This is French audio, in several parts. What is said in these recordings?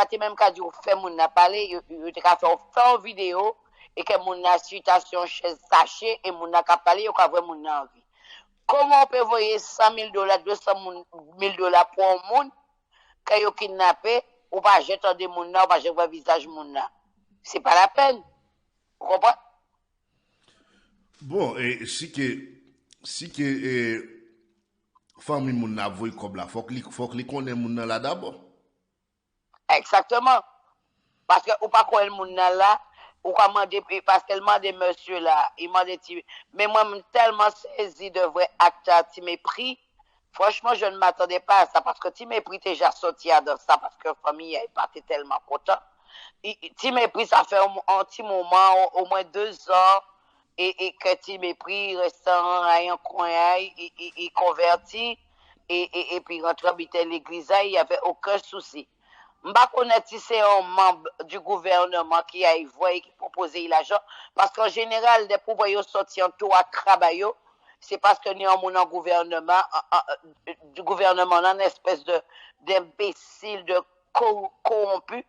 pas même qu'à dire fait moun n'a parler, yo te ka faire une vidéo et que moun n'a situation sachet et moun n'a ka parler, yo ka voir moun n'a envie. Comment on peut voyer $100,000, $200,000 pour un monde que yo kidnappé ou pas jeter des moun n'a ou pas jeter visage moun n'a. C'est pas la peine. Vous comprenez? Bon, et si que famille moun n'a voye comme là, faut que li connaît moun nan là d'abord. Exactement. Parce que ou pas quoi le moun nan là, ou pas demander parce qu'elle demande monsieur là, il m'a dit mais moi je suis tellement saisi de vrai acte ti mépris. Franchement, je ne m'attendais pas à ça parce que ti mépris déjà sorti de ça parce que famille est pas tellement content. Ti mépris ça fait un petit moment au moins 2 ans et que ti mépris restant à un coin il converti et puis rentre habiter l'église, il y avait aucun souci. M'ba connaître si c'est un membre du gouvernement qui a voyé qui proposait l'argent parce qu'en général des pouvoirs sortis en tout à travail c'est parce que nous avons un gouvernement du gouvernement une espèce de d'imbécile de corrompu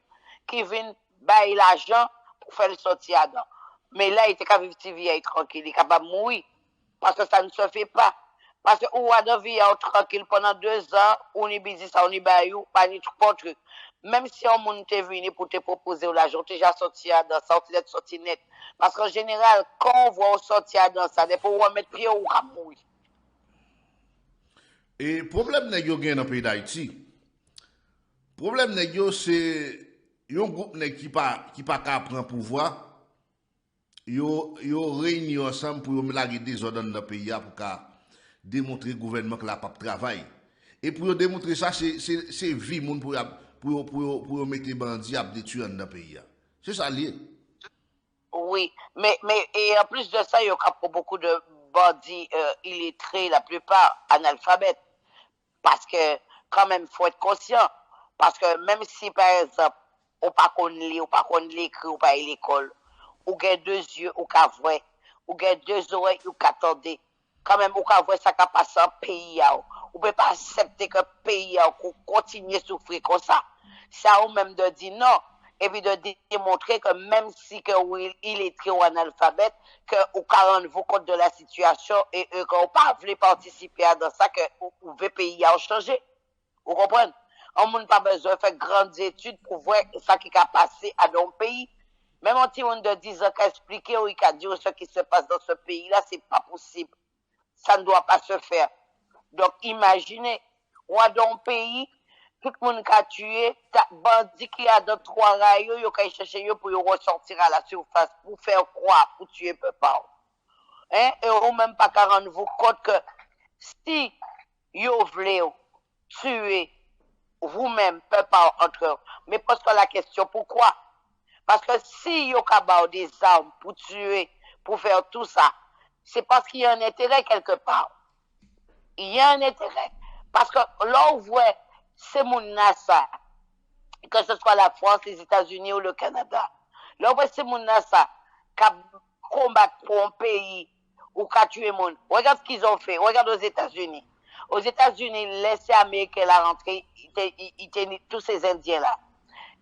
qui viennent bailler l'argent pour faire le sortir dedans. Mais là il était capable de vivre tranquille, il est capable de mourir parce que ça ne se fait pas. Parce que ou a de vivre tranquille pendant 2 ans, on y busy ça, on y bayou, pas ni tout truc. Même si on monde te venu pour te proposer l'argent, tu déjà sorti dans ça, tu es sorti net. Parce qu'en général, quand on voit sortir dans ça, dès qu'on mettre pied ou à mourir. Et problème nèg yo gen dans le pays d'Haïti. Problème nèg yo c'est un groupe nèg qui pas ka prendre pouvoir. Yo réuni ensemble pour laguer des ordres dans le pays pour ka démontrer gouvernement que la pas travail. Et pour démontrer ça c'est vie moun pour mettre bandits à détruire dans le pays. C'est ça lié. Oui, mais et en plus de ça, il y a beaucoup de bandits illettrés, la plupart analphabètes. Parce que quand même, il faut être conscient. Parce que même si, par exemple, on pas qu'on lit, ou pas qu'on l'écrit, ou pas à l'école, ou a 2 yeux, ou qu'à voir, ou a 2 oreilles, ou qu'à attendre, quand même, ou qu'à voir ça qui passe en pays, ou peut pas accepter que le pays continue à souffrir comme ça. Ça, ou même de dire non. Et puis de démontrer que même si que il est très analphabète, que vous rendez-vous compte de la situation et que vous pas voulez participer à dans ça, que vous veut pays à changer. Vous comprenez? On n'a pas besoin de faire grandes études pour voir ça qui a passé à dans le pays. Même un petit monde de 10 ans qui a expliqué ou qui a dit ce qui se passe dans ce pays-là, c'est pas possible. Ça ne doit pas se faire. Donc imaginez, on a dans un pays, tout le monde qui a tué, bandit qui a dans 3 rails, il a cherché pour ressortir à la surface, pour faire croire, pour tuer peuple. Hein? Et ou même pas qu'à rendre vous compte que si vous voulez tuer vous-même, peuple entre eux, mais parce que la question, pourquoi? Parce que si vous avez des armes pour tuer, pour faire tout ça, c'est parce qu'il y a un intérêt quelque part. Il y a un intérêt. Parce que là, on voit ces gens-là, que ce soit la France, les États-Unis ou le Canada. Là, on voit ces gens-là qui combattent pour un pays ou qui tuent les gens. Regarde ce qu'ils ont fait. Regarde aux États-Unis. Aux États-Unis, laissez Américains la rentrer, ils tenaient tous ces Indiens-là.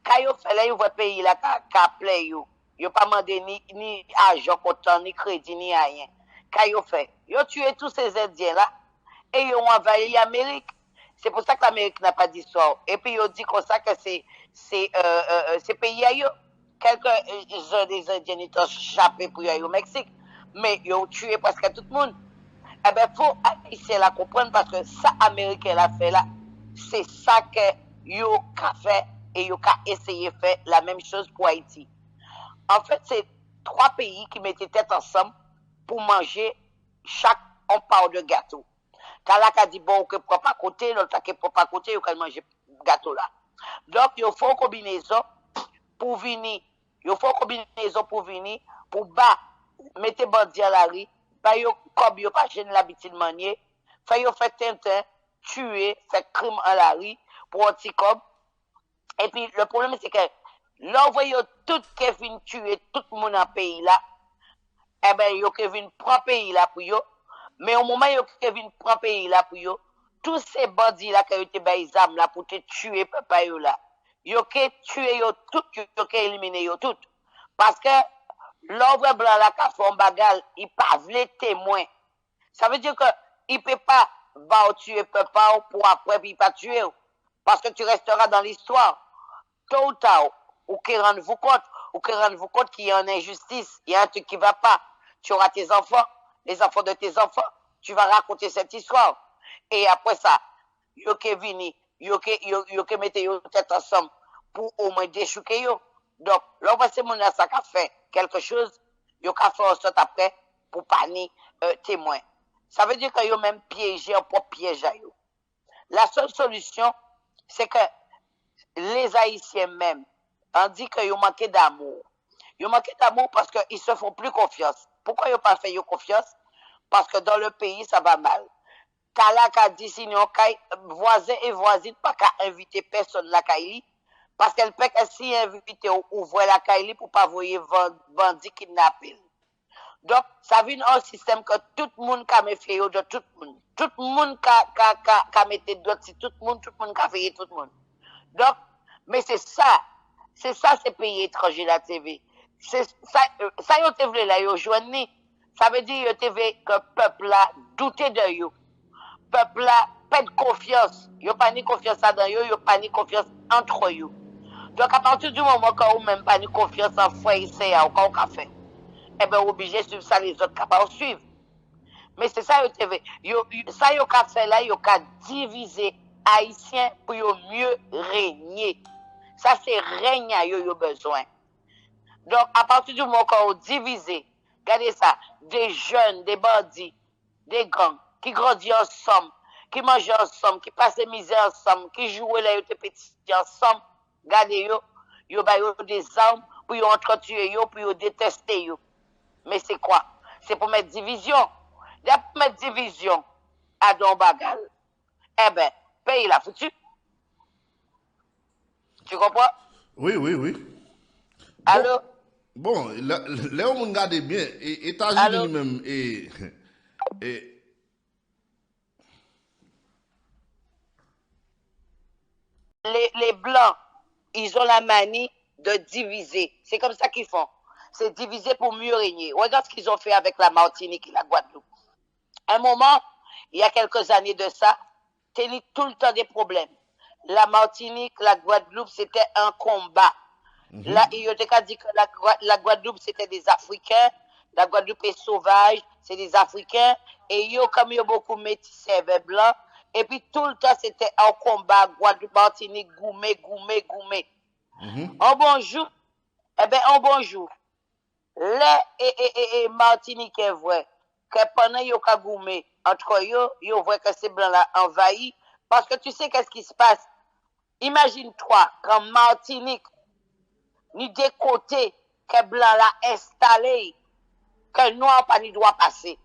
Quand ils fait là, ils voient le pays là qui a appelé, ils n'ont pas demandé ni argent, comptant, ni crédit, ni rien. Quand ils fait, ils ont tué tous ces Indiens-là et ils ont envahi l'Amérique. C'est pour ça que l'Amérique n'a pas d'histoire. Et puis, ils ont dit comme ça que c'est pays ailleurs. Quelques-uns des Indiens ont échappé pour aller au Mexique. Mais ils ont tué presque tout le monde. Eh bien, il faut Haïtiens la comprendre parce que ça, Américain l'a fait là, c'est ça que ils ont fait et ils ont essayé de faire la même chose pour Haïti. En fait, c'est 3 pays qui mettaient tête ensemble pour manger chaque un part de gâteau. Quand là, dit bon, que prend pas côté, l'autre qui prend pas côté, il faut manger gâteau là. Donc, il faut une combinaison pour venir. Il faut une combinaison pour venir, pour bas, mettre bandit à la rue, pas yo comme yo pas gêne l'habitude manier, fait yo fait tintin, tuer, fait crime à la rue pour un petit cob. Et puis, le problème, c'est que, là, vous voyez tout qui vient tuer tout le monde dans le pays là, eh ben, yo qui vient prendre le pays là pour yo. Mais au moment où ils viennent prendre pays là pour eux, tous ces bandits là qui ont été baisés là pour te tuer papa là, yo ke tué yo tout, yo ke éliminé yo tout. Parce que l'œuvre blanc la ka font bagal, il pas vle témoin. Ça veut dire que il peut pas va tuer papa pour après puis pas tuer. Parce que tu resteras dans l'histoire. Tôt ou tard, ou que rendez-vous compte qu'il y a une injustice, il y a un truc qui va pas. Tu auras tes enfants, les enfants de tes enfants, tu vas raconter cette histoire. Et après ça, yo ke vini, yo ke mette yo tête ensemble pour au moins déchouquer yo. Donc, là, c'est mon ça qu'a fait quelque chose, yo ka fait en sorte après pour pas ni témoin. Ça veut dire que yo même piégé un propre piège à yo. La seule solution, c'est que les Haïtiens même, on dit qu'ils manquent d'amour. Ils manquent d'amour parce qu'ils se font plus confiance. Pourquoi ils n'ont pas fait confiance? Parce que dans le pays, ça va mal. Kala ka dit sinon, voisins et voisines pas qu'à inviter personne la Kaili, parce qu'elle peut si inviter ou ouvrir la Kaili pour pas voyer bandit kidnappé. Donc, ça vient un système que tout le monde a méfié de tout le monde. Tout le monde a mis d'autres, si tout le monde a fait tout le monde. Donc, mais c'est ça, c'est pays étranger la TV. C'est ça, yo te vle là, yo joindre. Ça veut dire, yo te vle que le peuple là doute de yo. Peuple là perd confiance. Yo pas ni confiance dans yo pas ni confiance entre yo. Donc, à partir du moment où on même pas ni confiance en frère, c'est à quoi on fait. Eh bien, obligé de suivre ça, les autres capables de suivre. Mais c'est ça, ça, yo ka fait là, yo ka diviser Haïtiens pour mieux régner. Ça, c'est régner yo besoin. Donc, à partir du moment où on divise, regardez ça, des jeunes, des bandits, des gangs, qui grandissent ensemble, qui mangent ensemble, qui passent misère ensemble, qui jouent là, yo te petits ensemble, regardez yo ba yo des armes pour yo entretuer yo, pour yo détester yo. Mais c'est quoi? C'est pour mettre division. Pour mettre division à Don Bagal. Eh ben, pays la foutu. Tu comprends? Oui. Allô? Bon, là où on regarde bien, États-Unis Allô? même, Les Blancs, ils ont la manie de diviser. C'est comme ça qu'ils font. C'est diviser pour mieux régner. Regarde ce qu'ils ont fait avec la Martinique et la Guadeloupe. À un moment, il y a quelques années de ça, t'as tout le temps des problèmes. La Martinique, la Guadeloupe, c'était un combat. Là, il a dit que la Guadeloupe, c'était des Africains. La Guadeloupe est sauvage, c'est des Africains. Et comme il y a beaucoup de métissés blancs. Et puis tout le temps, c'était un combat. Guadeloupe, Martinique, goumé. En bonjour, eh bien, en bonjour. Les Martinique est vrai que pendant yo ka goumé entre yo voit que ces blancs là envahi parce que tu sais qu'est-ce qui se passe. Imagine-toi quand Martinique ni des côtés que blanc là installé que noir pas ni doit passer.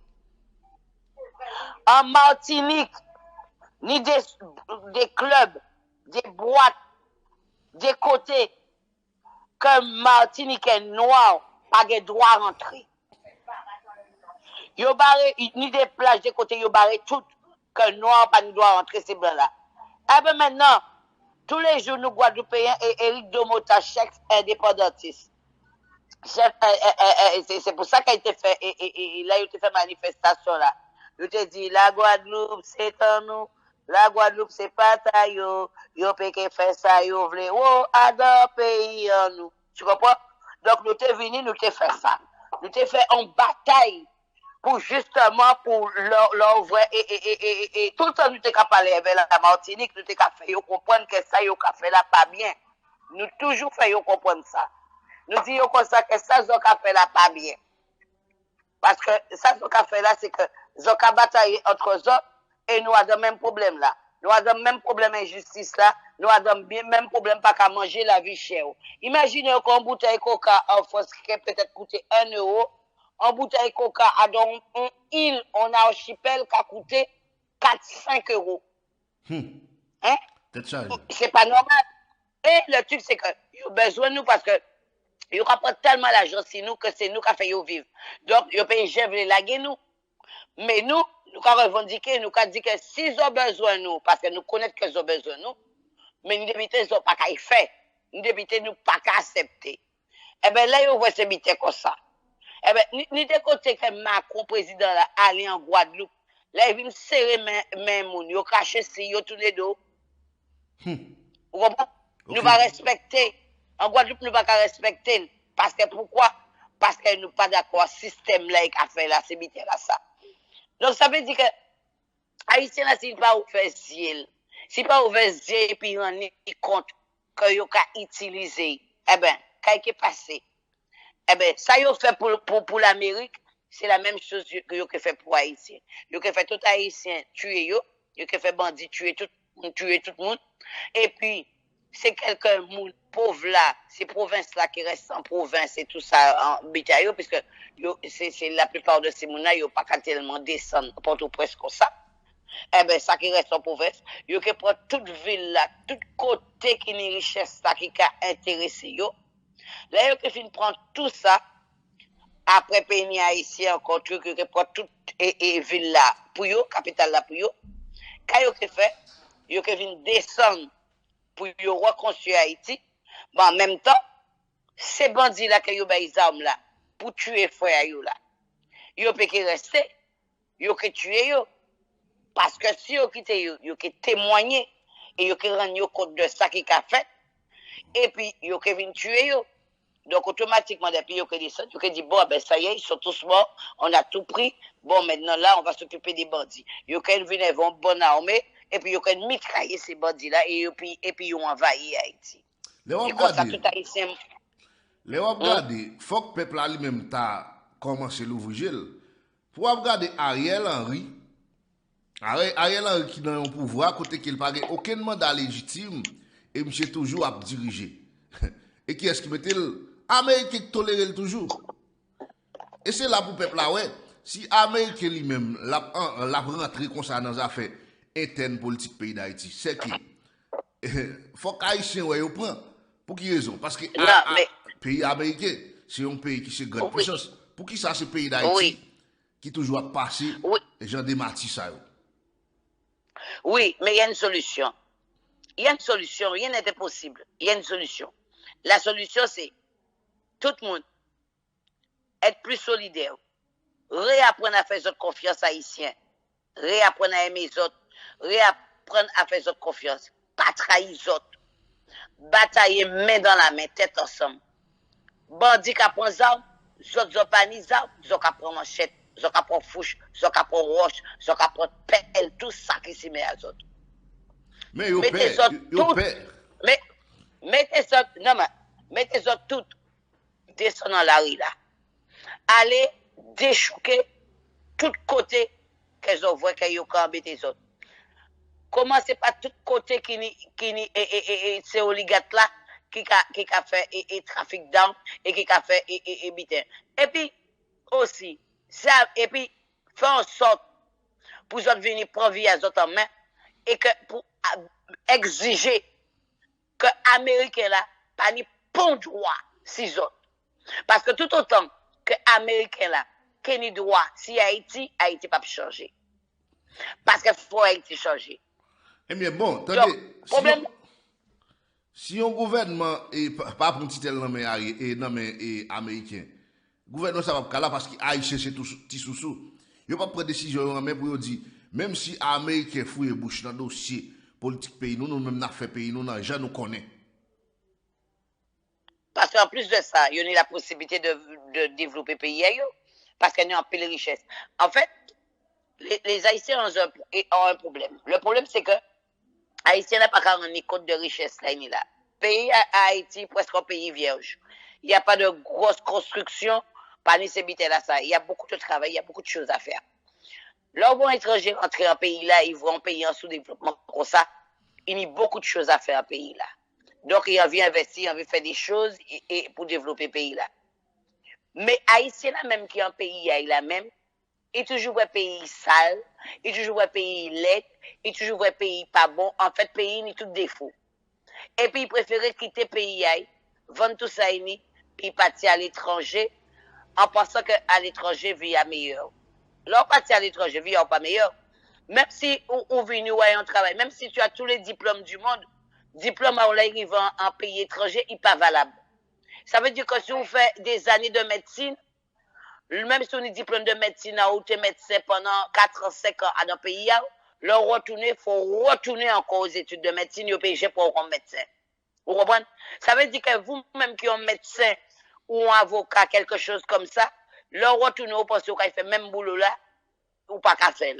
En Martinique ni des clubs, des boîtes, des côtés que Martinique est noir pas de droit rentrer. Yo barré ni des plages de côté yo barré tout que noir pas ni doit rentrer ces blancs là. Eh ben maintenant tous les jours nous Guadeloupéens et Éric Domota chef indépendantiste. C'est pour ça qu'il a été fait et là il a été fait manifestation là. Il te dit la Guadeloupe c'est en nous. La Guadeloupe c'est pas ta yo peut faire ça yo vle. Oh adore pays en nous. Tu comprends? Donc nous t'es venu nous t'es fait ça. Nous t'es fait en bataille pour justement pour leur vrai et tout le temps nous t'es qu'à parler avec la Martinique, nous t'es qu'à faire comprendre que ça yo qu'à fait là pas bien. Nous toujours fait comprendre ça. Nous disons comme ça que ça zo qu'à fait là pas bien. Parce que ça zo qu'à fait là c'est que zo qu'à batailler entre eux et nous avons le même problème là. Nous avons le même problème injustice là. Nous avons le même problème pas qu'à manger la vie chère. Imaginez qu'une bouteille coca en France qui peut-être coûté 1 euro. En bouteille coca à donc une île, on a archipel qui a coûté 4-5 euros. Hein? C'est pas normal. Et le truc, c'est que ils ont besoin de nous parce que ils rapportent tellement l'argent sur nous que c'est nous qui faisons vivre. Donc, ils payent les laguer nous. Mais nous avons revendiqué, nous avons dit que s'ils ont besoin de nous, parce que nous connaissons qu'ils ont besoin de nous, mais nous évitons qu'ils n'ont pas qu'à y faire. nous députés nous pas qu'à accepter. Eh ben là yo voit ce bité comme ça. Eh ben ni de côté que Macron président là aller en Guadeloupe, là il vient serrer main moun, yo caché si yo tous les deux. Vous comprenez? Nous pas respecter. En Guadeloupe nous pas respecter parce que pourquoi? Parce que nous pas d'accord système là qui a fait là c'est bité là ça. Donc ça veut dire que Haïtien là s'il pas ouvert ciel, s'il pas ouvert ciel et puis rendre compte que yo ka utiliser, eh ben qu'est-ce qui est passé? Eh ben ça yo fait pour l'Amérique, c'est la même chose que yo fait pour Haïtien. Yo fait tout Haïtien tuer yo fait bandit tuer tout le monde et puis c'est quelqu'un moun pauvre là, ces provinces là qui restent en province et tout ça en bitaille parce que c'est la plupart de ces moun là yo pas tellement descendre pour presque comme ça. Eh ben ça qui reste en province, yo qui prend toute ville là, tout côté qui ni richesse là qui a intéressé yo. Là yo qui fin prendre tout ça après pays haïtien encore yo qui prend toute et ville là pour yo, capitale là pour yo. Quand yo qui fait, yo qui vinn descendre pour yo reconstruire Haïti, mais en même temps, ces bandits là que yo bay armes là pour tuer frère yo là. Yo peut qui rester, yo qui tuer yo. Parce que si yo quitte yo, yo qui témoigner et yo qui rend yo compte de ça qui a fait et puis yo qui vinn tuer yo. Donc automatiquement depuis yo qui descend, yo qui dit bon ben ça y est, ils sont tous morts, on a tout pris. Bon maintenant là, on va s'occuper des bandits. Yo qui viennent vont bonne armée et puis yo qui mitrailler ces bandits là et puis yo envahir Haïti. Et comme ça tout haïtien. Les regarder, faut que peuple là lui-même ta commencé l'ouvrir. Pour regarder Ariel Henry qui dans un pouvoir côté qu'il pas aucun mandat légitime et monsieur toujours à diriger. Et qui est-ce qui mettait Américain qui tolère toujours. Et c'est là pour peuple là ouais, si Américain lui-même l'a rentré comme ça dans les affaires internes politiques pays d'Haïti, c'est que faut qu'Haïtien ouais prend pour qui raison parce que pays américain, c'est un pays qui se grande puissance. Pour qui ça c'est pays d'Haïti qui toujours a passé les gens des martyrs ça. Oui, mais il y a une solution. Il y a une solution, rien n'était possible. Il y a une solution. La solution, c'est tout le monde être plus solidaire, réapprendre à faire votre confiance haïtien, réapprendre à aimer les autres, réapprendre à faire votre confiance, pas trahir les autres, batailler main dans la main, tête ensemble. Bandit qui prend armes, autres n'ont pas ni armes, ils ont qu'à prendre manchette, ils ont qu'à prendre fouche, ils ont qu'à prendre roche, ils ont qu'à prendre pelle, tout ça qui s'y met à eux autres. Mais yo père. Mettez ça tout, descendant dans la rue là. Allez déchouquer tout côté qu'elles ont vu qu'ils ont embêté les autres. Commencez par tout côté qui ni ces oligarques là qui a fait trafic d'armes et qui a fait butin. Et puis aussi ça et puis faire en sorte pour autres venir prendre vie à autres en main et que pour exiger que Américains là pas ni bon droit si autres. Parce que tout autant que Américains là qui ni droit si Haïti pas changer. Parce que faut Haïti changer. Eh bien bon, attendez, si un gouvernement est pas pour un titre et américain, gouvernement ça va là parce que Haïtien c'est tout petit sous-sous. Il pas prendre décision mais pour dire même si américain fouille bouche dans dossier politique pays nous même n'a fait pays nous gens nous connaît. Parce qu'en plus de ça, il y a la possibilité de développer pays ailleurs parce qu'il y a un peu de richesse. En fait, les Haïtiens ont un problème. Le problème c'est que Haïtien n'a pas qu'à rendre compte de richesse là ni là. Pays à Haïti presque un pays vierge. Il n'y a pas de grosse construction parmi ces bites là ça. Il y a beaucoup de travail, il y a beaucoup de choses à faire. Lorsqu'un étranger rentre en pays là, il voit un pays en sous-développement comme ça, il y a beaucoup de choses à faire en pays là. Donc il a envie d'investir, il a envie de faire des choses et pour développer le pays là. Mais Haïtien là même qui est un pays là même, il toujours un pays sale, il toujours un pays laid, il toujours un pays pas bon. En fait, pays ni tout défaut. Et puis il préférait quitter le pays, vendre tout ça puis partir à l'étranger en pensant qu'à l'étranger vie est meilleure. Là, on partit à l'étranger, vie n'est pas meilleure. Même si on vient un travail, même si tu as tous les diplômes du monde, diplôme à l'arrivée en pays étranger, il n'est pas valable. Ça veut dire que si vous faites des années de médecine, même si on est diplôme de médecine, ou tu es médecin pendant 4 ans, 5 ans dans le pays, il faut retourner encore aux études de médecine, il payer pour être médecin. Vous comprenez? Ça veut dire que vous-même qui êtes médecin ou un avocat, quelque chose comme ça, leur retourner au poste, vous fait même boulot là, ou pas qu'à faire.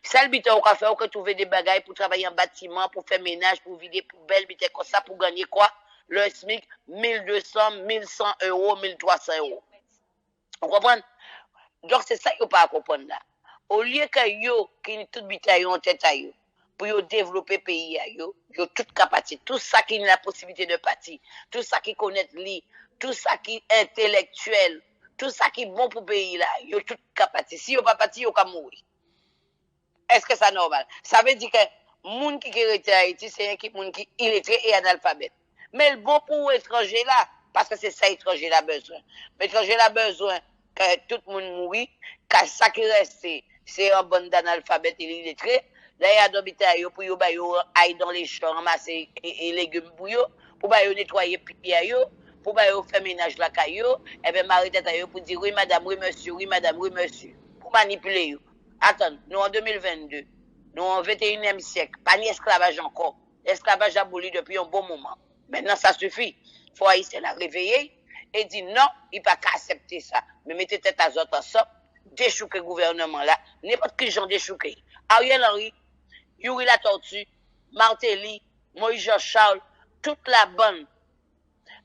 Celle bite au café, ou que trouver des bagailles pour travailler en bâtiment, pour faire ménage, pour vider poubelle, bite comme ça, pour gagner quoi? Le SMIC, 1200, 1100 euros, 1300 euros. Vous comprenez? Donc, c'est ça qu'il ne faut pas comprendre là. Au lieu que yo, qui est tout bitaille en tête à yo, pour yo développer le pays, yo toute capacité, tout ça qui a la possibilité de partir, tout ça qui connaît li, tout ça qui est intellectuel, tout ça qui est bon pour le pays là, yo toute capacité. Si yo pas parti, yo ka mourir. Est-ce que c'est normal? Ça veut dire que moun qui est à Haïti, c'est un qui moun qui illettré et analphabète. Mais le bon pour l'étranger là, parce que c'est ça l'étranger a besoin. L'étranger a besoin que tout le monde mourit, que ça qui reste, c'est un bon d'analphabète et illettré. Là, il y a d'habiter pour yo aille dans les champs, ramasser et légumes pour yo nettoyer pipi pour yo faire ménage la caillou, et bien m'arrêter pour dire oui madame, oui monsieur, pour manipuler yo. Attends, nous en 2022, nous en 21e siècle, pas ni esclavage encore. L'esclavage a aboli depuis un bon moment. Maintenant, ça suffit. Il faut haïtien la réveiller et dire non, il ne peut pas accepter ça. Mais mettez tête à autres ensemble, déchouquer le gouvernement là, n'importe qui j'en déchouquer. Ariel Henry, Yuri La Tortue, Martelly, Moïse Charles, toute la bande.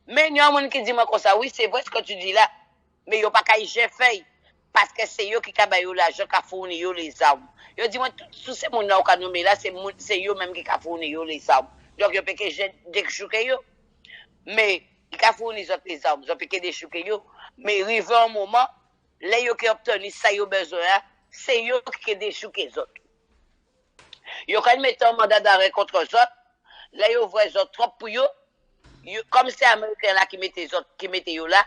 Mais il y a un monde qui dit moi comme ça, oui, c'est vrai ce que tu dis là, mais il n'y a pas qu'à y fait. Parce que c'est eux qui ont l'argent qui fourni les armes. Yo dit moi tous ces monde là qui nommé là c'est eux même qui ont fourni les armes. Donc yo peut que déchouquer yo. Mais ils ont fourni les armes, ils ont peut que déchouquer yo, mais arrivé un moment là yo qui obtenu ça yo besoin, c'est eux qui déchouquer les autres. Yo quand mettre un mandat d'arrêt contre les autres, là yo voit les autres trop pour yo, comme c'est américain là qui mettait les autres qui mettait yo là,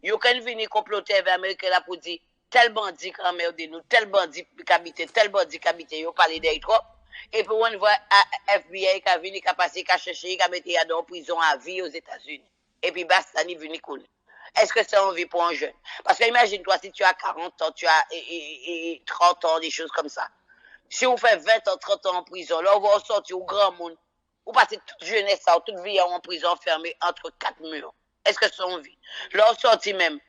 yo quand venir comploter avec américain là pour dire tel bandit qui emmerde nous, tel bandit qui habite, yo parler d'eux trop. Et puis on voit FBI qui a venu, qui a passé, qui a cherché, qui a mis dans prison à vie aux États-Unis. Et puis basta, ni venu couler. Est-ce que c'est envie pour un jeune? Parce que imagine-toi, si tu as 40 ans, tu as 30 ans, des choses comme ça. Si on fait 20 ans, 30 ans en prison, là on va sortir au grand monde. Vous passez toute jeunesse, toute vie en prison fermée entre 4 murs. Est-ce que c'est envie? Là on sortit même.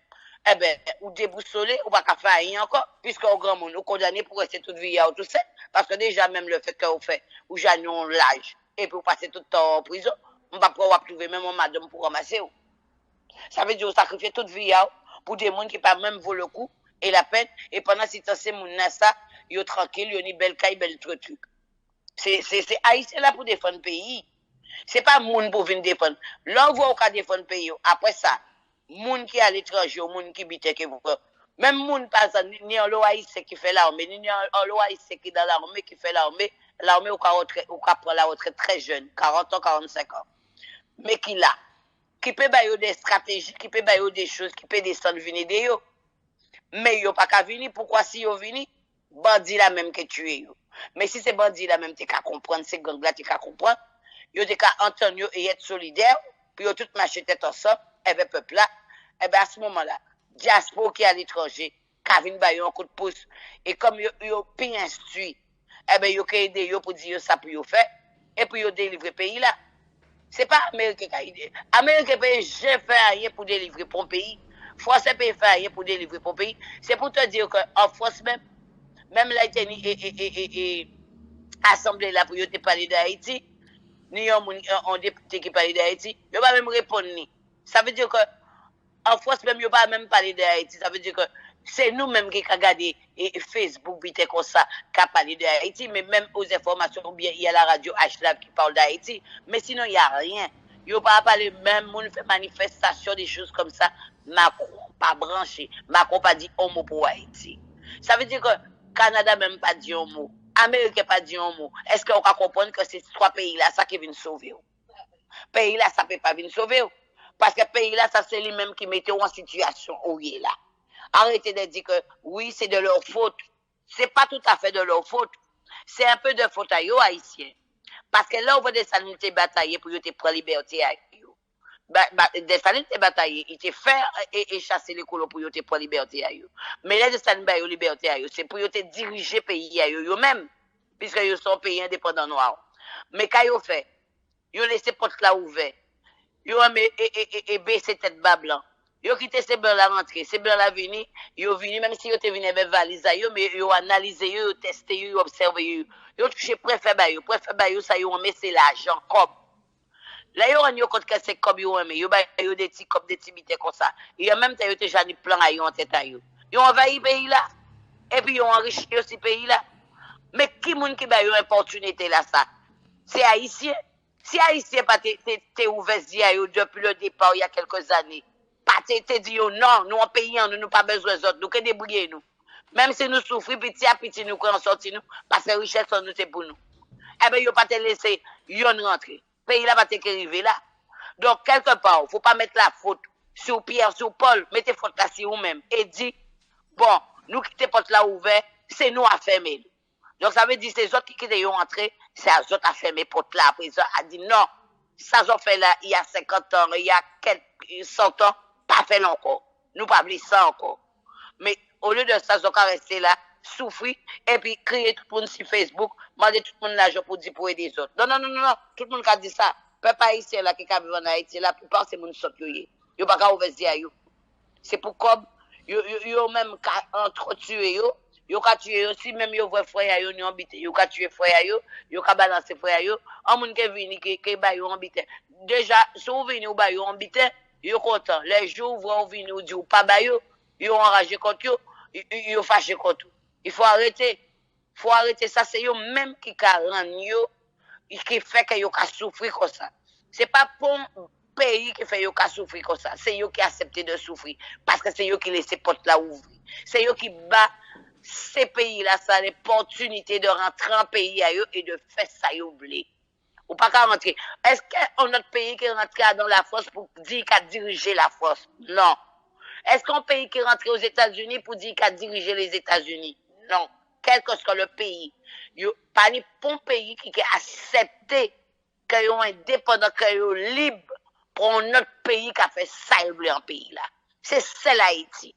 Eh bien, ou déboussolé, ou pas qu'à faire rien encore, puisque au grand monde, ou condamné pour rester toute vie à tout ça, parce que déjà même le fait que vous faites, ou j'ai l'âge, et puis vous passez tout le temps en prison, on va pouvoir trouver même un madame pour ramasser. Ça veut dire vous sacrifiez toute vie pour des gens qui pas même vaut le coup et la peine, et pendant ce temps, ces gens ça, ils sont tranquilles, ils ont une belle caille, belle truc. C'est haïtien là pour défendre le pays. C'est pas moun pour venir défendre. Là, on va défendre le pays. Après ça, moun qui est à l'étranger, moun qui bite que vous. Même moun pas ni en haïtien qui fait l'armée, ni en haïtien qui est dans l'armée qui fait l'armée ou prend la retraite très jeune, 40 ans, 45 ans. Mais qui peut bailler des stratégies, qui peut bailler des choses, qui peut descendre venir de yo. Mais yo pas qu'à venir, pourquoi si yo venir, bandit la même que tuer yo. Mais si c'est bandit la même, t'es qu'à comprendre, c'est gang là, t'es qu'à comprendre, yo t'es qu'à entendre yo et être solidaire, puis yo tout marcher tête ensemble, et bien peuple là, et bien à ce moment-là, diaspora qui est à l'étranger, qui vient bailler un coup de pouce, et comme yo bien instruit, et bien yo qui aide yo pour dire ça pour yo faire, et puis yo délivrer pays là. C'est pas Amérique qui a aidé. Amérique paye j'ai fait rien pour délivrer pour un pays. France paye fait rien pour délivrer pour un pays. C'est pour te dire qu'en France même là, il assemblée là pour te parler d'Haïti, ni un député qui parle d'Haïti, il ne va pas même répondre. Ça veut dire que en France même, il ne va pas même parler d'Haïti. Ça veut dire que c'est nous-mêmes qui avons regardé Facebook, comme ça, qui a parlé d'Haïti, mais même aux informations, ou bien il y a la radio HLab qui parle d'Haïti, mais sinon il n'y a rien. Il ne va pas parler même, on fait manifestation, des choses comme ça. Macron pas branché, Macron pas dit un mot pour Haïti. Ça veut dire que Canada même pas dit un mot, Amérique pas dit un mot. Est-ce qu'on va comprendre que ces trois pays-là, ça qui vient sauver? Pays-là, ça ne peut pas venir sauver. Parce que pays-là, ça c'est lui-même qui mettait en situation où il est là. Arrêtez de dire que oui, c'est de leur faute. C'est pas tout à fait de leur faute. C'est un peu de faute à eux, haïtiens. Parce que là, on va des salines te batailler pour te prendre liberté à eux. Des salines te batailler, ils te faire et chasser les colons pour te prendre liberté à eux. Mais là, des salines te liberté à eux, c'est pour te diriger pays à eux-mêmes, puisque ils sont pays indépendants noirs. Mais quand ils fait, ils laissé porte là ouverte. Ils ont baissé tête bas blanc. Ils ont quitté ces blancs la rentrée, ces blancs la venir, ils ont venu, même si ils ont venu avec valise, mais ils ont analysé, ils ont testé, ils ont observé, ils ont touché préfet bayo, ça ils ont mis c'est l'argent comme. Là ils ont rendu compte que c'est comme ils ont mis, ils ont des petits comme des petits bités comme ça. Et en même temps ils ont déjà des plans à eux en tête à eux. Ils ont envahi le pays là, et puis ils ont enrichi aussi le pays là. Mais qui moun qui ba une opportunité là ça? C'est haïtien. Si haïtien pas t'es ouvert depuis le départ il y a quelques années. Pas te dit non, nous en pays nous n'avons pas besoin d'autres, nous que débrouiller nous. Même si nous souffrons petit à petit nous quand sortir nous parce que richesse nous c'est pour nous. Eh ben yo pas te laisser yon rentrer. Pays là pas te arriver là. Donc quelque part, faut pas mettre la faute sur Pierre, sur Paul, mettez faute là sur vous-même et dit bon, nous quitter porte là ouvert, c'est nous à fermer. Donc ça veut dire que ces autres qui ont entré, c'est à eux à fermer porte là. Après ça a dit non, ça ont fait là il y a 50 ans, il y a 100 ans, pas fait encore. Nous pas oublier ça encore. Mais au lieu de ça, ils ont resté là, souffrir, et puis crier tout le monde sur Facebook, demander tout le monde l'argent pour dire pour aider les autres. Non, tout le monde a dit ça. Peuple haïtien là qui a vécu en Haïti, la plupart c'est les gens qui sont yoye. Ils n'ont pas ouvert les yeux. C'est pour comme, ils ont même entretué yo. Yo ka tuer aussi même yo voit frère yo ni habité yo ka tuer frère yo ka balancer frère yo en moun ke vini ke ba yo habité déjà si vous vini ou ba yo habité yo content les jours vous vini ou di ou pas ba yo enragé contre yo fâché contre il faut arrêter ça c'est yo même qui ka rend yo qui fait que yo ka souffrir comme ça c'est pas pour pays qui fait yo ka souffrir comme ça c'est yo qui accepté de souffrir parce que c'est yo qui laissé porte là ouvrir c'est yo qui bat ces pays-là, ça a l'opportunité de rentrer en pays à eux et de faire ça y oublier. Ou pas qu'à rentrer. Est-ce qu'on a notre pays qui rentre dans la force pour dire qu'à diriger la force? Non. Est-ce qu'on pays qui rentre aux États-Unis pour dire qu'à diriger les États-Unis? Non. Quel que soit le pays. Il n'y a pas de bon pays qui a accepté qu'ils sont indépendants, qu'ils sont libres pour un autre pays qui a fait ça y oublier en pays là. C'est ça l'Haïti.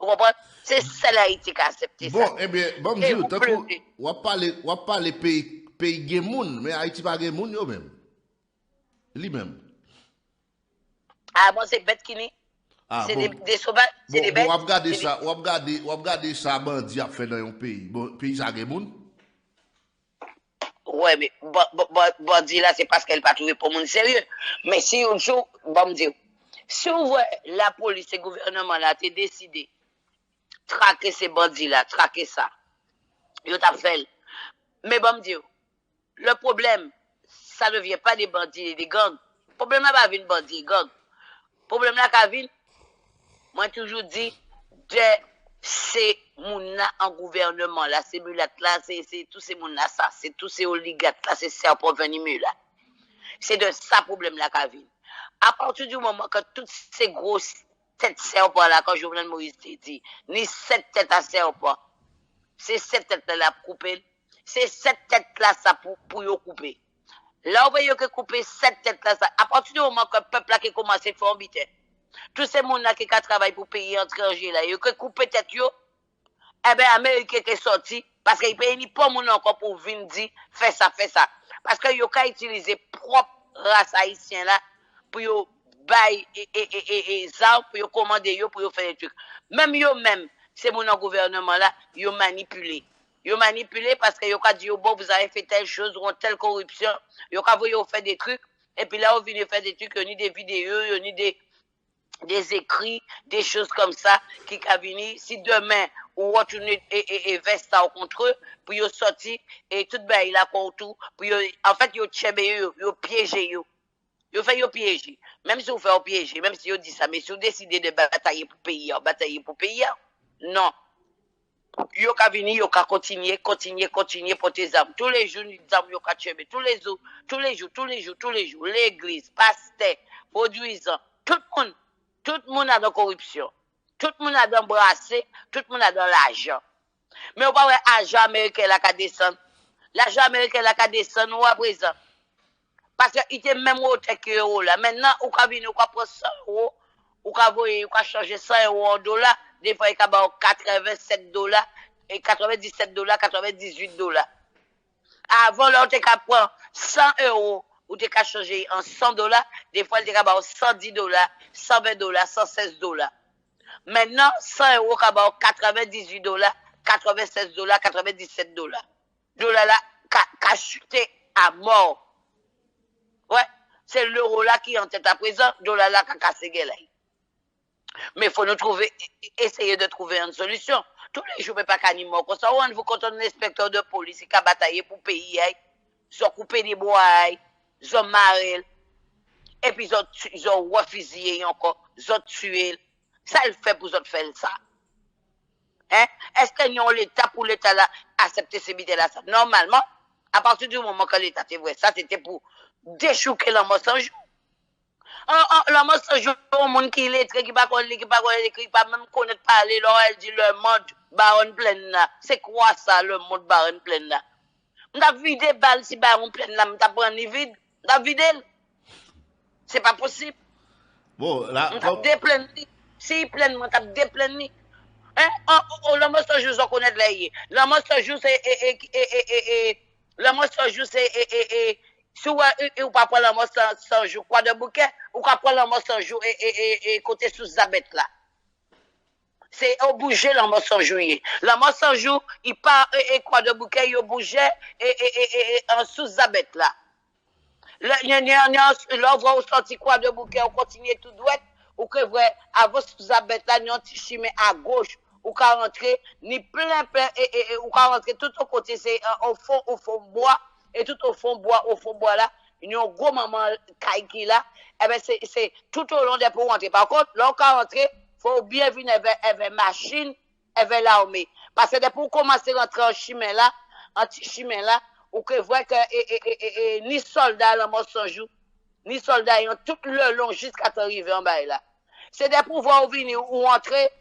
Vous comprenez? C'est ça l'Haïti qui a accepté bon, ça. Bon, eh bien, bon, Dieu, on va parler pays Gemoun, mais Haïti pas Gemoun, yo même. Lui-même. Ah bon, c'est bête qui n'est. C'est bon. des sauvages, c'est des bêtes. On va regarder ça, bandi a fait dans un pays. Bon, pays ça Gemoun. Ouais, mais bandi là, c'est parce qu'elle pas trouvé pour mon sérieux. Mais si un jour, bon Dieu, si on voit la police et le gouvernement là, t'es décidé traquer ces bandits-là, traquer ça. Yo t'a fait. Mais bon Dieu, le problème, ça ne vient pas des bandits et des gangs. Le problème là, pas venir bandits et gangs. Le problème là, quand vient, moi toujours dit, c'est moun en gouvernement là, ces mulattes là, c'est tous ces moun là, ça, c'est tous ces oligarques là, c'est ça pour venir là. C'est de ça problème là, quand vient. À partir du moment que toutes ces grosses tête serpent là, quand Jovenel Moïse dit, ni cette tête à serpent. C'est cette tête là pour couper. C'est cette tête là ça pour y couper. Là, on va couper cette tête là ça. À partir du moment que le peuple là qui commence à faire habiter. Tous ces gens là qui travaillent pour payer étranger là, ils ont coupé tête yo. Eh ben, Américain qui est sorti, parce qu'il paye ni pas mon encore pour venir dire, fais ça. Parce que ils ont utilisé propre race haïtienne là, pour yo bail et ça pour yo commander yo pour yo faire des trucs même c'est mon gouvernement là yo manipulé parce que yo ka dit bon vous avez fait telle chose ou telle corruption yo ka voyer faire des trucs et puis là on vient faire des trucs ni des vidéos ni des écrits des choses comme ça qui ka venir si demain ou retourner et veste ça contre eux pour yo sortir et tout bail là contre pour yo en fait yo tchebe yo piéger yo fait piéger. Même si vous faites piéger, même si vous dites ça, mais si vous décidez de batailler pour payer, non. Vous ka venir, vous ka continuer pour tes âmes. Tous les jours, les âmes, vous ka tuer. Tous les jours. L'église, pasteur, produisant, tout le monde a de corruption. Tout le monde a d'embrasser, tout le monde a de l'argent. Mais vous pas l'argent américain là qui descend. L'argent américain là, qui descend à présent. Parce qu'il était même au que euro là. Maintenant, ou ka venir, ou ka prendre 100 euros, ou ka voyer, ou ka changer 100 euros en dollars. Des fois, il y a 87 dollars, et 97 dollars, 98 dollars. Avant, là, on était qu'à prendre 100 euros, ou t'es qu'à changer en 100 dollars. Des fois, il était qu'à 110 dollars, 120 dollars, 116 dollars. Maintenant, 100 euros, qu'à 98 dollars, 96 dollars, 97 dollars. Dollar là, qu'a chuté à mort. Ouais, c'est l'euro là qui est en tête à présent, dollar là qui a cassé là. Mais il faut nous trouver, essayer de trouver une solution. Tous les jours, pas qu'à mort. Comme ça, on vous compte un inspecteur de police qui a bataillé pour payer, ils ont coupé des bois, ils ont marré, et puis ils ont refusé encore, ils ont tué. Ça, il fait pour eux faire ça. Hein? Est-ce que nous, l'État, pour l'État là, accepter ces bidets là? Normalement, à partir du moment que l'État était vrai, ça c'était pour déchouquer l'homme sans jour. L'homme sans jour, un monde qui est lettré, qui ne pas même connaître parler, là, elle dit le monde baron plein là. C'est quoi ça, le monde baron plein là? On a vidé balle si baron plein là, on a pris vide, on a vidé. C'est pas possible. Bon, là. On a déplein. Si plein, on a déplein. Hein? L'homme sans jour, on connaît là. L'homme sans jour, c'est. L'homme sans jour, c'est. Si ou pas prendre l'homme sans jour, quoi de bouquet, ou pas prendre l'homme sans jour et côté sous Zabet là. C'est au bouger l'homme sans jour. L'homme sans jour, il part et quoi de bouquet, il bougeait et en sous Zabet là. Là, on va sortir quoi de bouquet, on continue tout droit, ou que vrai, avant sous Zabet là, nous on chimé à gauche, ou qu'à rentrer, ni plein, ou qu'à rentrer tout au côté, c'est au fond bois. Et tout au fond bois là, il y a un gros maman qui là, et ben c'est tout au long des pour rentrer. Par contre, là, quand rentrer, faut bien venir avec machine, avec l'armée. Parce que pour commencer à rentrer en chemin là, ou que voit que ni soldats là, moi sans jour, ni soldats, ils ont tout le long jusqu'à arriver en bas là. C'est des pouvoirs venir ou rentrer,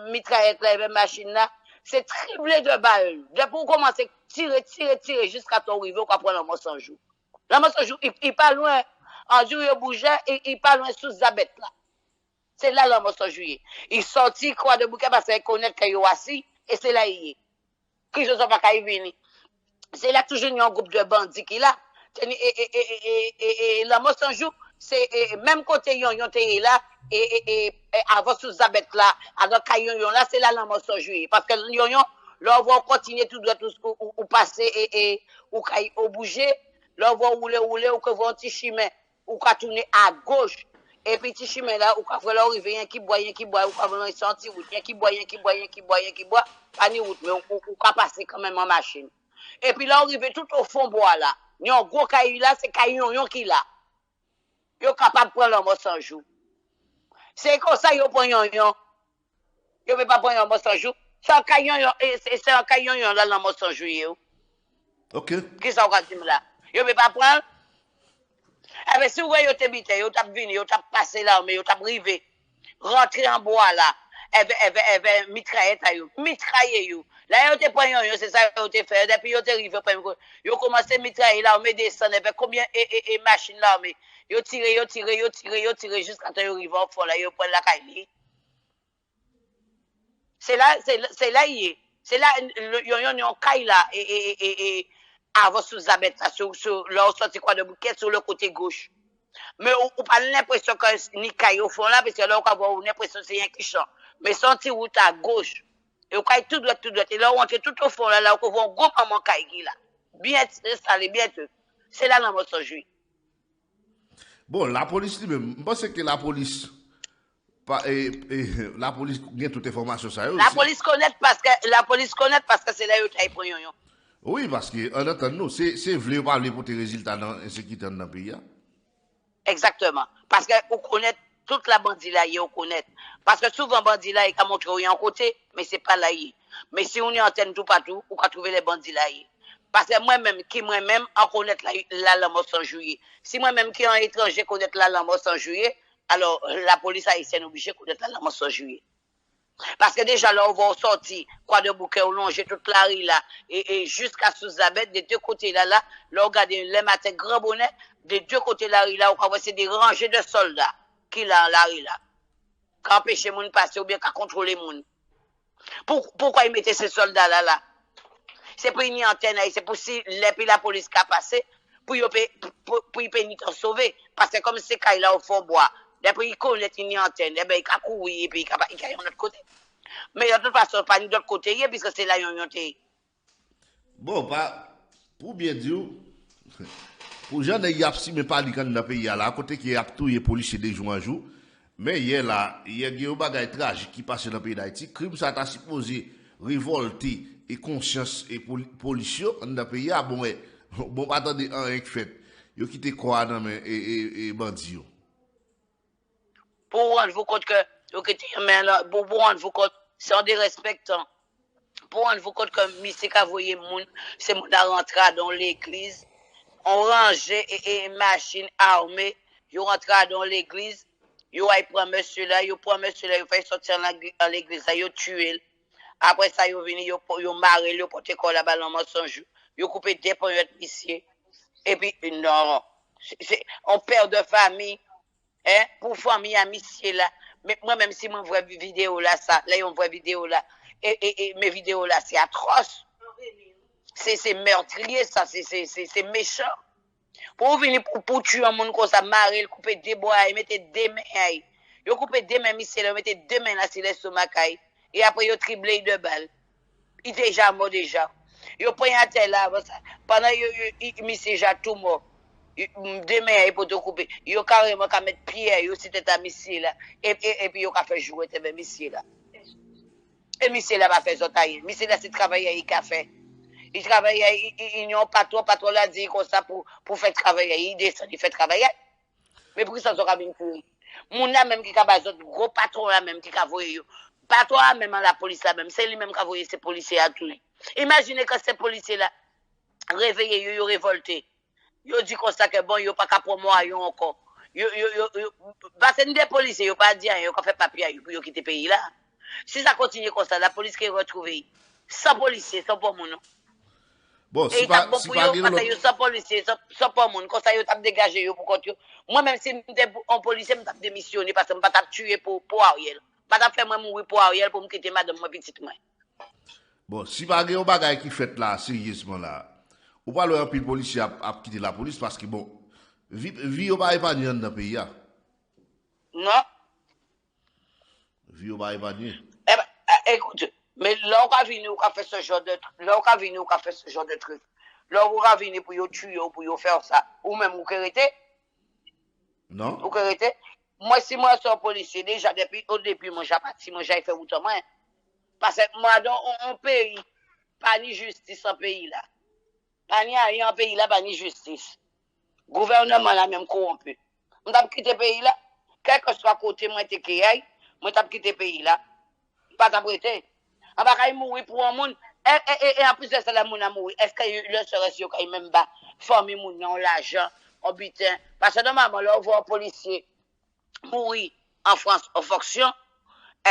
mitraillette là, avec machine là. C'est triplé de balles. Depuis qu'on commence à tirer jusqu'à ton arrivé, on va prendre l'homme sans jour. L'homme sans jour, il pas loin. En jour, il bougeait, il pas loin sous Zabet là. C'est là l'homme sans jour. Il sortit quoi de bouquet parce qu'il connaît qu'il est assis, et c'est là il est. Qui je sais pas qu'il vient. C'est là toujours un groupe de bandits qui là. Et l'homme sans jour, c'est même côté yon est là, et avant sous Zabet là, alors Kayon là, c'est là l'homme sans jouer. Parce que yon, là, on va continuer tout droit, ou passer, ou bouger, là, on va rouler, ou que va un petit chemin, ou qu'à tourner à gauche, et puis petit chemin là, ou qu'à faire arriver, un qui boit, ou qu'à venir sentir route, un qui boit, pas ni route, mais ou qu'à passer quand même en machine. Et puis là, on arrive tout au fond bois là. Yon gros caillou là, c'est caillou qui là. Yo capable de prendre l'homme sans jour. C'est comme ça, yo prend yon. Yo ne peut pas prendre l'homme sans jour. C'est un caillon là, l'homme sans jour. Ok. Qui ça va dire là? Yo ne peut pas prendre. Eh bien, si vous voyez, yo te bité, yo tap vini, yo tap passé là, mais yo tap rivé. Rentrer en bois là. Mitrailler yo. Mitrailler yo. Là, yo te prend yon, c'est ça yo te fait. Depuis yo te rivé, yo commence à mitrailler là, mais descendre, combien et machine là, mais yo tire jusqu'à temps yo rive au fond là, yo prend la caille. C'est là il est. C'est là yon caille là et avant sous Zabet sur leur sorti quoi de bouquet sur le côté gauche. Mais on pas l'impression que ni caille au fond là parce que là on avoir l'impression c'est rien qui chante. Mais sorti route à gauche. Et on caille tout droit et là on entre tout au fond là on voit un gros maman caille là. Bien installé bien tout. C'est là dans notre jeu. Bon, la police lui-même, je pense que la police la police a toute information ça. La police connaît parce que c'est là où tu prend yon. Oui, parce que en attendant nous, c'est vrai parler pour tes résultats dans l'insécurité dans le pays. Exactement. Parce que on connaît toute la bandit là, on connaît. Parce que souvent bandit là, il a montré où il y a un côté, mais c'est pas là. Mais si on est antenne tout partout, on va trouver les bandits là. Parce que moi-même, on connaît la langue sans juillet. Si moi-même qui est en étranger connaît la langue sans juillet, alors la police haïtienne est obligée de connaître la langue sans juillet. Parce que déjà, là, on va sortir, quoi de bouquet, on longe toute la rue là, et jusqu'à Sous-Zabet, des deux côtés là, là, on regarde les matins grand bonnet, des deux côtés de la rue là, on voit c'est des rangées de soldats qui là, la rue là, qui empêchent les gens de passer ou bien qui contrôlent les gens. Pourquoi ils mettaient ces soldats là, là? C'est pour une antenne, c'est pour si la police qui a passé, pour y payer sauver. Parce que comme c'est quand il a au fond bois, depuis il connaît une antenne, il a couru et puis il a de l'autre côté. Mais de toute façon, pas de l'autre côté, puisque c'est là où il Bon, pas, pour bien dire, pour les gens qui ont mais pas dans le pays, là, à côté qui a tout les policiers de jour en jour, mais hier là, il y a des bagages tragiques qui passent dans le pays d'Haïti. Crime, ça t'a supposé révolter et conscience et policiers dans le pays. Ah bon, bon, attendez, un qui fait. Yo quitté quoi dans mais et bandits. Pour rendre compte que, pour rendre compte, c'est en dérespectant. Pour rendre compte que monsieur qui a voyé moun, c'est moun à rentrer dans l'église, on rangeait et machine armée, ils rentrent dans l'église, ils prennent monsieur là, ils fait sortir dans l'église, ils tuent. Après ça, ils viennent, ils marrent, ils portent quoi là-bas dans mensonge, ils coupent des points de monsieur. Et puis, non, on perd de famille, hein, pour famille à monsieur là. Mais moi, même si je vois vidéo là, ça, là, on voit vidéo là, et mes vidéos là, c'est atroce. C'est meurtrier, ça, c'est méchant. Pour venir pour tuer un monde comme ça, marrer, couper des bois, mettre des mains, ils couper des mains, monsieur, mettre deux mains là sur l'estomac, et après, ils triplent de balles. Il est déjà mort déjà. Ils prennent un tel là, pendant que monsieur déjà tout mort. Demain, il peut te couper. Ils ont carrément qu'à mettre pied, ils c'était un monsieur là. Et puis, ils ont fait jouer avec monsieur là. Et monsieur là va faire ça taille. Monsieur là, c'est travailler, il a fait. Il travaille, il n'y a pas trop, là, dit comme ça pour faire travailler. Il descend, il fait travailler. Mais pour ça, ça va venir courir. Mon là même qui a besoin de gros patron là même qui a voyé. Patron là même la police là même. C'est lui même qui a voyé ces policiers à tout. Imaginez que ces policiers là, réveillés, ils ont révolté. Ils ont dit comme ça que bon, ils n'ont pas qu'à promouvoir encore. Parce que des policiers, ils n'ont pas dit, ils n'ont pas fait papier pour quitter le pays là. Si ça continue comme ça, la police qui est retrouvée, sans policiers, sans pour mon nom. Bon, si pas sans policier, sans pas monde, comme ça, ils ont dégagé pour contre. Moi, même si j'étais un policier, je démissionné parce que je ne pas tuer pour Ariel. Je ne pas faire moi mourir pour Ariel pour me quitter madame, moi, petite moi. Bon, si pas un bagage qui fait là, sérieusement là, ou pas le pile policier a quitté la police parce que bon, vie ou pas épargné dans le pays. Non. Vie ou pas épargné. Eh ben, écoute. Mais là, on va venir, on va faire ce genre de truc. Là, on va venir, on va faire ce genre de truc. Là, on va venir pour tuer, pour faire ça. Ou même, vous arrêtez. Non. Vous arrêtez. Moi, si moi, je suis un policier, déjà, au début, moi, j'ai parti, moi, j'ai fait autrement. Parce que moi, dans un pays, pas ni justice en pays là. Pas ni rien en pays là, pas ni justice. Gouvernement là, même corrompu. On t'a quitté le pays là. Quel que soit côté, moi, t'es qui aille, moi, t'as quitté le pays là. Pas t'apprêter. On va mourir pour un monde. Et en plus de ça, la monde a mourir. Est-ce que le serait sûr qu'il même pas famille moun l'argent, au butin? Parce que normalement, là, on voit un policier mourir en France en fonction.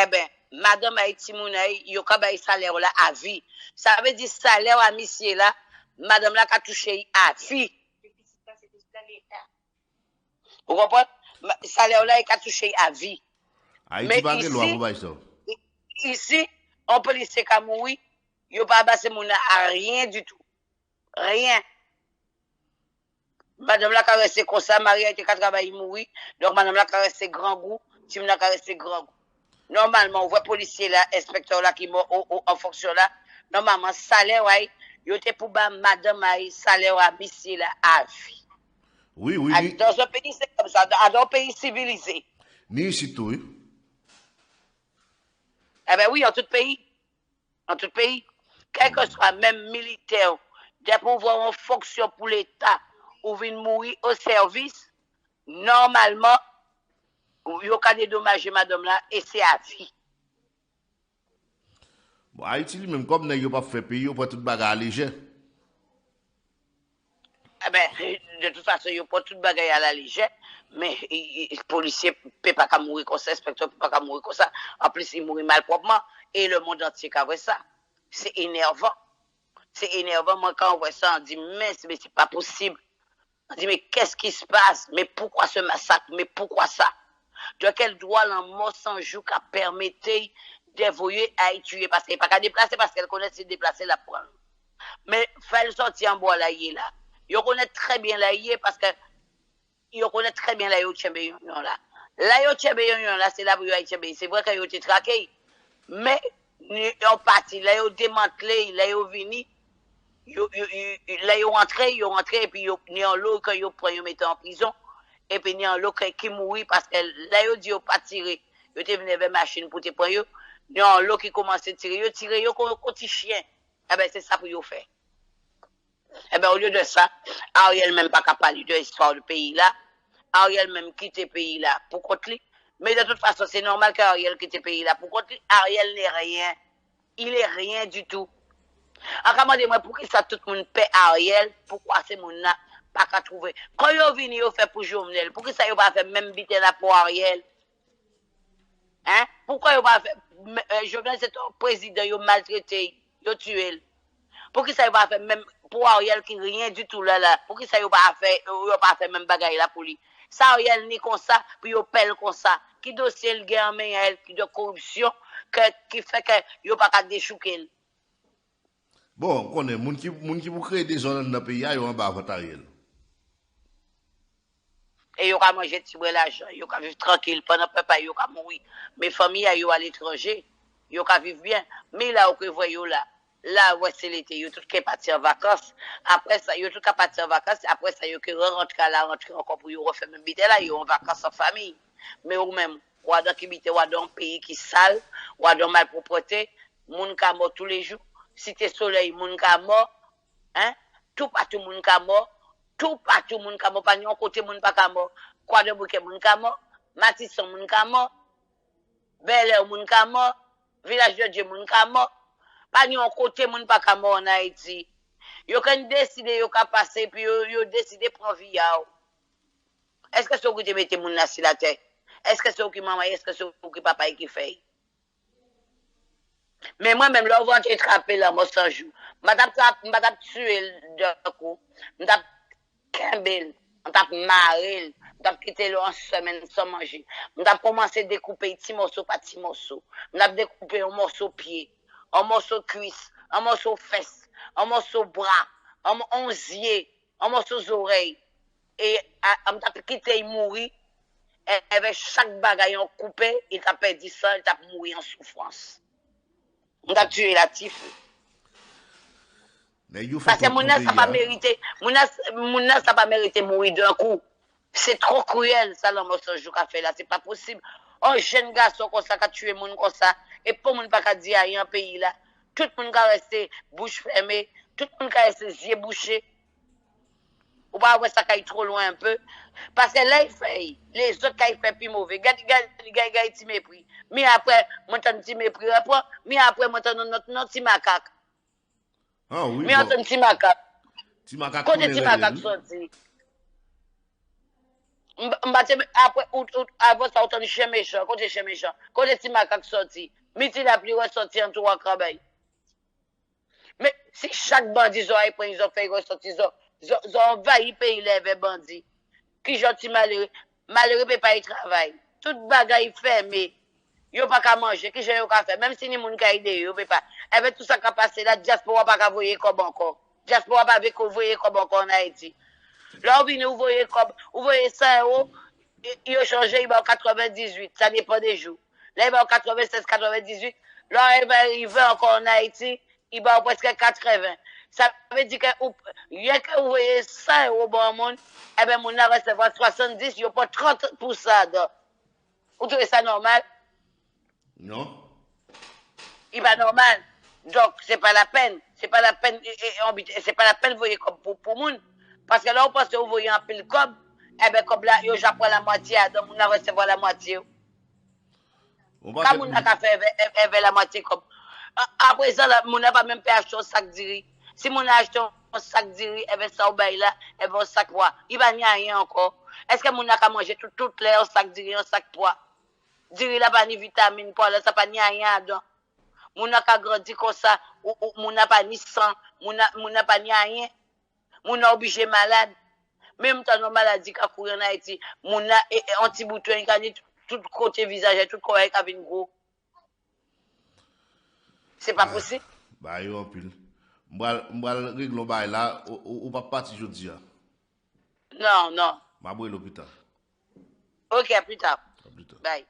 Eh bien, madame Haïti Mounaï, il y a un salaire là à vie. Ça veut dire salaire à monsieur là, madame là qui a touché à vie. Vous comprenez? Salaire là, il a touché à vie. Mais ici, un policier qui a mouru, il n'a pas passé mon à rien du tout. Rien. Madame la caresse comme ça, Marie a été qu'à travailler mourir. Donc, madame la caresse grand goût, Tim la caresse grand goût. Normalement, on voit policier là, inspecteur là qui mort en fonction là. Normalement, salaire, il était pour madame, salaire à monsieur là, à vie. Oui, oui. Dans un pays, c'est comme ça. Dans un pays civilisé. Ni ici tout, oui. Eh bien oui, en tout pays. En tout pays. Quel que soit même militaire, des pouvoirs en fonction pour l'État, ou vient mourir au service, normalement, il y a qu'à dédommager madame là, et c'est à vie. Bon, Haïti, même comme n'a pas fait pays, il pas tout bagarre léger. ben, de toute façon, ils pas tout bagaille à la légère, mais les policiers ne peuvent pas mourir comme ça, inspecteur ne peut pas mourir comme ça. En plus, ils mourent malproprement, et le monde entier qui voit ça. C'est énervant. C'est énervant. Moi, quand on voit ça, on dit, mais c'est pas possible. On dit, mais qu'est-ce qui se passe? Mais pourquoi ce massacre? Mais pourquoi ça? De quel droit l'en mort sans jour qu'a permetté d'évoluer à y tuer? Parce qu'elle n'est pas qu'à déplacer, parce qu'elle connaît se déplacer la prendre. Mais faire le sortir en bois là, là. Ils connaissent très bien la parce que ils connaissent très bien la Tchèbe là. La Tchèbe là, c'est là pour y c'est vrai qu'ils ont été traqués. Mais en partie, là, ils ont démantelé, là, ils ont venu, là, ils ont rentré, et puis ils ont l'eau quand ils ont mis en prison. Et puis ils ont l'eau qui mourit parce que là, ils ont dit, ils n'ont pas tiré. Ils ont venu avec machine pour te prendre. Ils ont l'eau qui commence à tirer, comme un petit chien. Eh bien, c'est ça pour vous faire. Eh bien, au lieu de ça, Ariel même pas capable de l'histoire du pays là. Ariel même quitte le pays là pour contre. Mais de toute façon, c'est normal qu'Ariel quitte le pays là pour contre. Ariel n'est rien. Il est rien du tout. Demandez-moi pour qui ça tout le monde paie Ariel, pourquoi ces gens là pas qu'à trouver. Quand ils viennent, ils fait pour Jovenel, pour qui ça ils pas fait même biter là pour Ariel? Hein? Pourquoi ils pas fait Jovenel c'est un président, ils maltraité, ils tué. Pour qui ça va faire même pour Ariel qui rien du tout là pour qui ça va pas fait même bagaille là pour lui ça Ariel ni comme ça puis yo pelle comme ça qui dossier le gain mais elle qui de corruption qui fait que yo pas qu'à déchouquer. Bon, on connaît moun qui vous créer des zones dans le pays, yo en bas votre Ariel. Et yo ka manger ti l'argent, yo ka vivre tranquille pendant papa yo ka mourir. Mes familles yo à l'étranger, yo ka vivre bien, mais là que voyez là là, ouais, c'est l'été, ils ont tout qui parti en vacances. Après ça, ils ont tout qui parti en vacances. Après ça, ils ont rentré à la rentrée encore pour y refaire même bité là, ils ont en vacances en famille. Mais ou même, ou dans qui bité, ou dans un pays qui sale, ou dans malpropreté, moun ka mort tous les jours. Cité soleil, moun ka mort, hein? Tout partout moun ka mort, tout partout moun ka mort, pas ni un côté moun pas ka mort. Quoi de bouquet moun ka mort, Matisson moun ka mort, Bel-Air moun ka mort, Village de Dieu moun ka mort. Pas ni un côté moun pas ka mort en Haïti. Yo kan décider yo ka passer puis yo décider prendre vie yaw. Est-ce que c'est vous qui mettez moun sur la terre? Est-ce que c'est vous qui maman, est-ce que c'est vous qui papa qui fait? Mais moi même là on va attraper là moi sans jour. Madame tuer d'un coup. Madame kembel, m'tap marel, m'tap quitter le en semaine sans manger. M'tap commencer découper petit morceau par petit morceau. M'tap découper un morceau pied. Un morceau cuisse, un morceau fesse, un morceau bras, un onzier, un morceau oreille. Et on t'a quitté, il mourit. Et avec chaque bagaille coupé, il t'a perdu ça, il t'a mouru en souffrance. On t'a tué la tifle. Parce que mon ça pas mérité, mon ça pas mérité mourir d'un coup. C'est trop cruel, ça, le morceau que a fait là, c'est pas possible. Un jeune garçon comme ça qui a tué moun comme ça, et pour moun pas dire rien pays là, tout le monde a resté bouche fermée, tout le monde a resté yeux bouchés. Ou pas voir ça qui trop loin un peu. Parce que là, il fait, les autres qui fait plus mauvais. Gade, petit mépris. Mais après, moi, t'as un petit mépris. Mais après, moi, t'as notre petit macaque. Ah oui. Mais t'as un petit macaque. Petit macaque. Quand petit macaque sorti. Après, avant ça, on est chez méchant. Quand chez méchant. Quand petit macaque sorti. Mais tu l'as plus ressorti en tout à crabaille. Mais si chaque bandit prend, ils ont fait ressortir, ils ont envahi le pays, les bandits. Qui gentil malheureux. Malheureux peut pas y travailler. Tout bagaille fermé. Yo pas qu'à manger. Qui j'ai yo qu'à faire. Même si ni moun ka idée, yo peut pas. Eh bien, tout ça qui a passé là, diaspora pas qu'à voyer comme encore. Diaspora pas avec voyer comme encore en Haïti. Là, on vient ouvrir comme, ouvrir 100 €, il a changé, il va en 98. Ça dépend des jours. Là, il va en 96, 98. Là, il va arriver encore en Haïti, il va en presque 80. Ça veut dire que, rien que vous voyez 100 € bon monde, eh bien, mon a recevoir 70, il n'y a pas 30 pour ça. Vous trouvez ça normal? Non. Il va normal. Donc, c'est pas la peine. C'est pas la peine, c'est pas la peine, vous voyez, comme pour moun. Parce que là, on pense que vous voyez un pile comme, eh bien, comme là, j'apprends la moitié, donc on a recevoir la moitié. Quand on a fait la moitié comme. Après ça, on n'a pas même pas acheté un sac de riz. Si on a acheté sac diri, et bien ça ou bail là, et bien sac poids. Il va n'y a rien encore. Est-ce que mon a manger tout les sac diri, un sac poids? Diri là pas ni vitamine poids là, ça pas ni rien dedans. Mon a grandi comme ça, ou mon a pas ni sang, mon a pas ni rien. Mon a obligé malade. Même tant de maladie qu'a courir en Haïti, mon a anti-bouton, il a tout côté visage, tout corps avec une gros. C'est pas possible. Bah, yo, en pile. M'bral régler bail là, ou pas parti jeudi. Non, non. M'a l'hôpital. Ok, à plus tard. À plus tard. Bye.